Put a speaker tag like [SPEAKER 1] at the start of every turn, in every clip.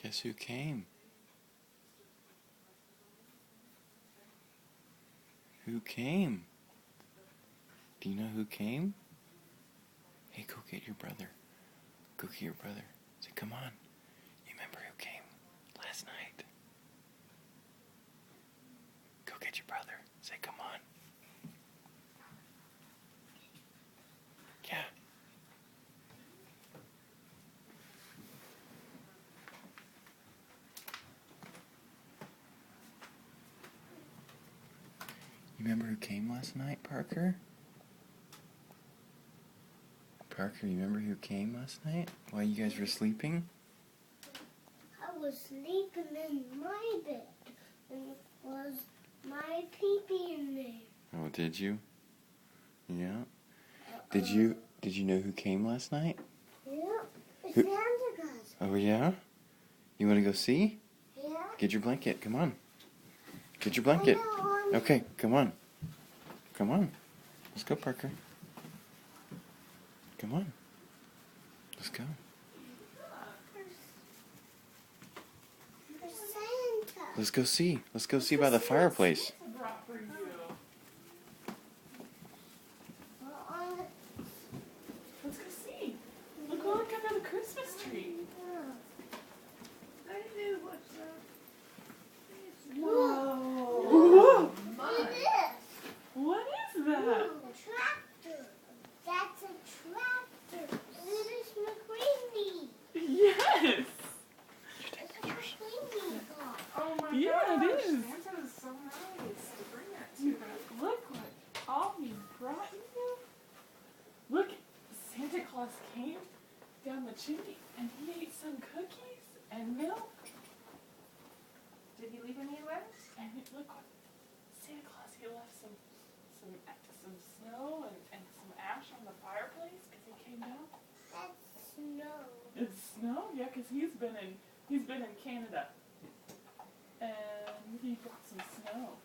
[SPEAKER 1] Guess who came? Who came? Do you know who came? Hey, go get your brother. Go get your brother. Say, come on. You remember who came last night? Go get your brother. Say, come on. Yeah. You remember who came last night, Parker? Parker, you remember who came last night while you guys were sleeping?
[SPEAKER 2] I was sleeping in my bed, and it was my pee-pee in there.
[SPEAKER 1] Oh, did you? Yeah. Did you know who came last night?
[SPEAKER 2] Yeah, it's
[SPEAKER 1] Who-
[SPEAKER 2] Santa Claus.
[SPEAKER 1] Oh, yeah? You want to go see?
[SPEAKER 2] Yeah.
[SPEAKER 1] Get your blanket. Come on. Get your blanket. Okay, come on. Come on. Let's go, Parker. Come on. Let's go.
[SPEAKER 2] For Santa.
[SPEAKER 1] Let's go see. Let's go see by the fireplace.
[SPEAKER 3] Brought for you. Let's go see. Look under the Christmas tree. Whoa.
[SPEAKER 2] Look at this.
[SPEAKER 3] What is that?
[SPEAKER 2] A tractor. That's a tractor. It is McQueenie.
[SPEAKER 3] Yes.
[SPEAKER 2] It's a McQueenie car.
[SPEAKER 4] Oh my
[SPEAKER 3] Yeah,
[SPEAKER 4] gosh,
[SPEAKER 3] it is.
[SPEAKER 4] Santa's so nice to bring that to us.
[SPEAKER 3] Look what all he brought you. Look, Santa Claus came down the chimney and he ate some cookies and milk.
[SPEAKER 4] Did he leave any letters?
[SPEAKER 3] And look what Santa Claus, he left some snow and some ash on the fireplace because he came down.
[SPEAKER 2] That's snow.
[SPEAKER 3] It's snow, yeah, because he's been in Canada, and he brought some snow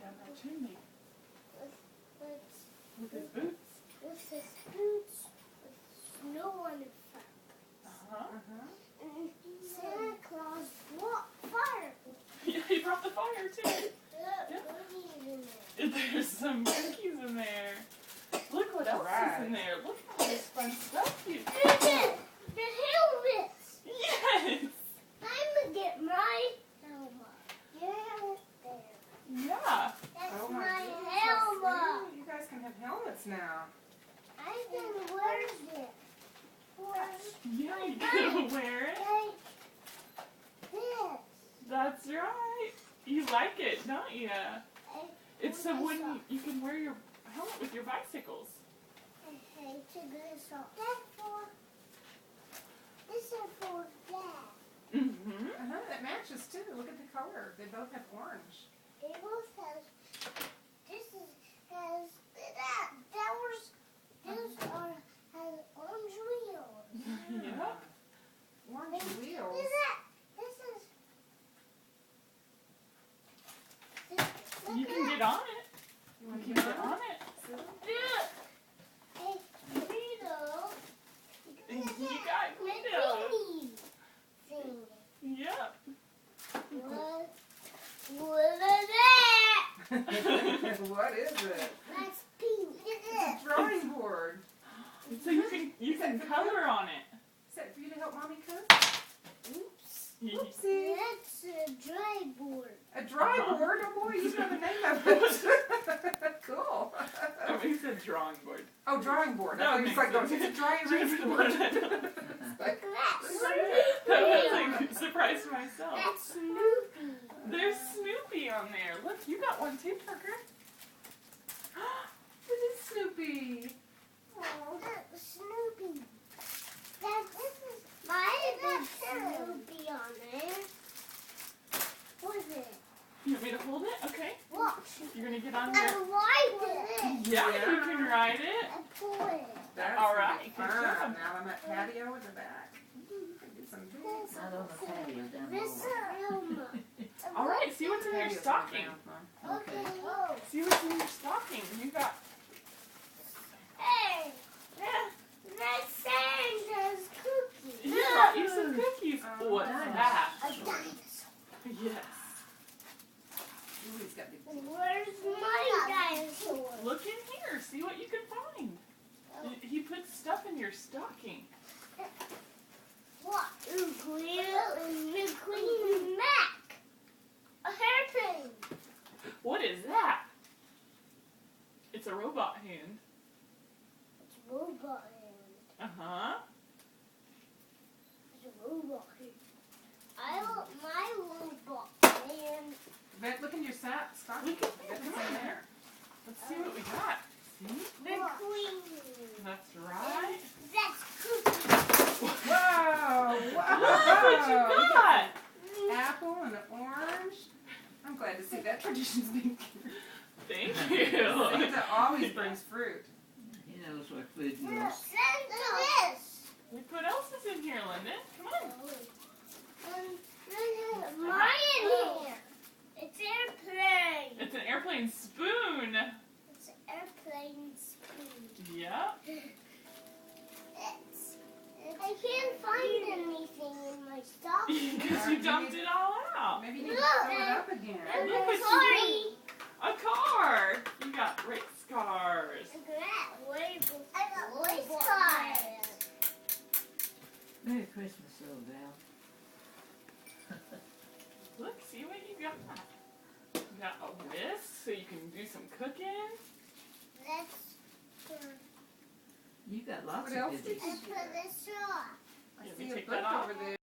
[SPEAKER 3] down that chimney with his boots.
[SPEAKER 2] With his boots with snow on his front. And Santa Claus brought fire.
[SPEAKER 3] Yeah, he brought the fire too.
[SPEAKER 2] Look, cookies in there.
[SPEAKER 3] There's some cookies in there. Look what else is in there. Look at all this fun stuff you.
[SPEAKER 2] Look at the helmets.
[SPEAKER 3] Yes.
[SPEAKER 2] I'm gonna get my helmet. Your helmet there.
[SPEAKER 3] Yeah.
[SPEAKER 2] That's
[SPEAKER 4] Oh
[SPEAKER 2] my
[SPEAKER 4] goodness, that's
[SPEAKER 2] helmet.
[SPEAKER 4] new. You guys can have helmets now.
[SPEAKER 2] I can wear it.
[SPEAKER 3] Yeah, you can wear it.
[SPEAKER 2] Like this.
[SPEAKER 3] That's right. You like it, don't you? It's so
[SPEAKER 2] With
[SPEAKER 3] when you can wear your helmet with your bicycles.
[SPEAKER 2] Okay, check this out. That's for. This is for Dad.
[SPEAKER 3] Mm-hmm.
[SPEAKER 4] That matches too. Look at the color. They both have orange.
[SPEAKER 2] It both has. This is has that was. Those are has orange wheels.
[SPEAKER 3] Yep.
[SPEAKER 4] Orange wheels.
[SPEAKER 2] This is.
[SPEAKER 3] You can get on it.
[SPEAKER 4] You
[SPEAKER 3] You
[SPEAKER 4] want
[SPEAKER 3] can
[SPEAKER 4] to
[SPEAKER 3] get on it.
[SPEAKER 2] Hey, Guido.
[SPEAKER 3] And you got Guido.
[SPEAKER 2] McQueenie thing.
[SPEAKER 3] Yep.
[SPEAKER 2] What is that?
[SPEAKER 4] What is it?
[SPEAKER 2] That's pink. Look
[SPEAKER 4] It's
[SPEAKER 2] at
[SPEAKER 4] a drawing board.
[SPEAKER 3] So you can color on it.
[SPEAKER 4] Is that for you to help Mommy cook?
[SPEAKER 2] this. Oops.
[SPEAKER 4] Oopsie.
[SPEAKER 2] That's a dry board.
[SPEAKER 4] A dry board? Oh boy, you know the name of it. Cool.
[SPEAKER 3] Oh, he said drawing board.
[SPEAKER 4] Oh, drawing board.
[SPEAKER 3] That
[SPEAKER 4] I
[SPEAKER 3] would
[SPEAKER 4] was
[SPEAKER 3] make
[SPEAKER 4] like,
[SPEAKER 3] sense.
[SPEAKER 4] it's a dry erase board.
[SPEAKER 2] Look at that.
[SPEAKER 3] That was like a surprise to myself.
[SPEAKER 2] That's Snoopy.
[SPEAKER 3] There's Snoopy on there. Look, you got one too, Parker.
[SPEAKER 4] It is Snoopy. Oh.
[SPEAKER 2] That's Snoopy. This is my Snoopy on there. What is it?
[SPEAKER 3] You want me to hold it? Okay.
[SPEAKER 2] Watch.
[SPEAKER 3] You're gonna get on
[SPEAKER 2] I
[SPEAKER 3] there.
[SPEAKER 2] like it.
[SPEAKER 3] Yeah, you can ride it.
[SPEAKER 2] I pull it.
[SPEAKER 4] That's
[SPEAKER 3] All
[SPEAKER 4] gonna
[SPEAKER 3] right,
[SPEAKER 4] be
[SPEAKER 3] good
[SPEAKER 4] fun.
[SPEAKER 3] job.
[SPEAKER 4] Now I'm at patio in the back. Do some things.
[SPEAKER 5] Not on the patio down
[SPEAKER 2] This is Elma.
[SPEAKER 3] All right, see what's in your
[SPEAKER 4] Patio's
[SPEAKER 3] stocking.
[SPEAKER 4] down,
[SPEAKER 2] Okay. Oh.
[SPEAKER 3] See what's in your stocking. You got.
[SPEAKER 2] Hey. That's Santa's cookie.
[SPEAKER 3] He brought you some cookies.
[SPEAKER 4] Oh.
[SPEAKER 3] What's
[SPEAKER 4] Nice.
[SPEAKER 3] that?
[SPEAKER 2] A dinosaur.
[SPEAKER 3] Yes.
[SPEAKER 4] Ooh, he's got big teeth.
[SPEAKER 2] Where's my dinosaur?
[SPEAKER 3] Look in here. See what you can find. He put stuff in your stocking.
[SPEAKER 2] What? McQueen Mac. A hairpin.
[SPEAKER 3] What is that? It's a robot hand.
[SPEAKER 2] It's a robot hand.
[SPEAKER 3] Uh-huh.
[SPEAKER 2] It's a robot hand. I want my robot hand.
[SPEAKER 4] Vet, look in your stocking.
[SPEAKER 3] Look at
[SPEAKER 4] Vet,
[SPEAKER 3] that.
[SPEAKER 4] what's in there?
[SPEAKER 3] Let's see what we got. See?
[SPEAKER 2] McQueen.
[SPEAKER 3] That's right.
[SPEAKER 2] That's cookie.
[SPEAKER 4] Whoa!
[SPEAKER 3] Look
[SPEAKER 4] Whoa!
[SPEAKER 3] what you got.
[SPEAKER 4] Apple and an orange. I'm glad to see that tradition's being carried.
[SPEAKER 3] Thank you.
[SPEAKER 4] Santa always brings fruit.
[SPEAKER 5] He knows what food
[SPEAKER 2] Look,
[SPEAKER 5] means.
[SPEAKER 2] Santa. This.
[SPEAKER 3] Look what else is in here, Lyndon. Come on.
[SPEAKER 2] Mine in here. It's airplane.
[SPEAKER 3] It's an airplane spoon.
[SPEAKER 2] It's an airplane spoon.
[SPEAKER 3] Yep.
[SPEAKER 2] I can't find anything in my stocking.
[SPEAKER 3] Because you dumped it all out.
[SPEAKER 4] Maybe you need to
[SPEAKER 2] Look,
[SPEAKER 4] fill it up again.
[SPEAKER 3] Look what you
[SPEAKER 2] Sorry.
[SPEAKER 3] A car. You got race cars.
[SPEAKER 2] Look at that. I got race cars.
[SPEAKER 5] Merry Christmas, little Val.
[SPEAKER 3] Look, see what you got. You got a whisk so you can do some cooking.
[SPEAKER 2] Let's
[SPEAKER 5] You got lots
[SPEAKER 4] What
[SPEAKER 5] of
[SPEAKER 4] else
[SPEAKER 5] goodies.
[SPEAKER 4] did you
[SPEAKER 2] put this on.
[SPEAKER 4] I
[SPEAKER 3] Let
[SPEAKER 4] see
[SPEAKER 3] me
[SPEAKER 4] a
[SPEAKER 3] take
[SPEAKER 4] book
[SPEAKER 3] that off.
[SPEAKER 4] over there.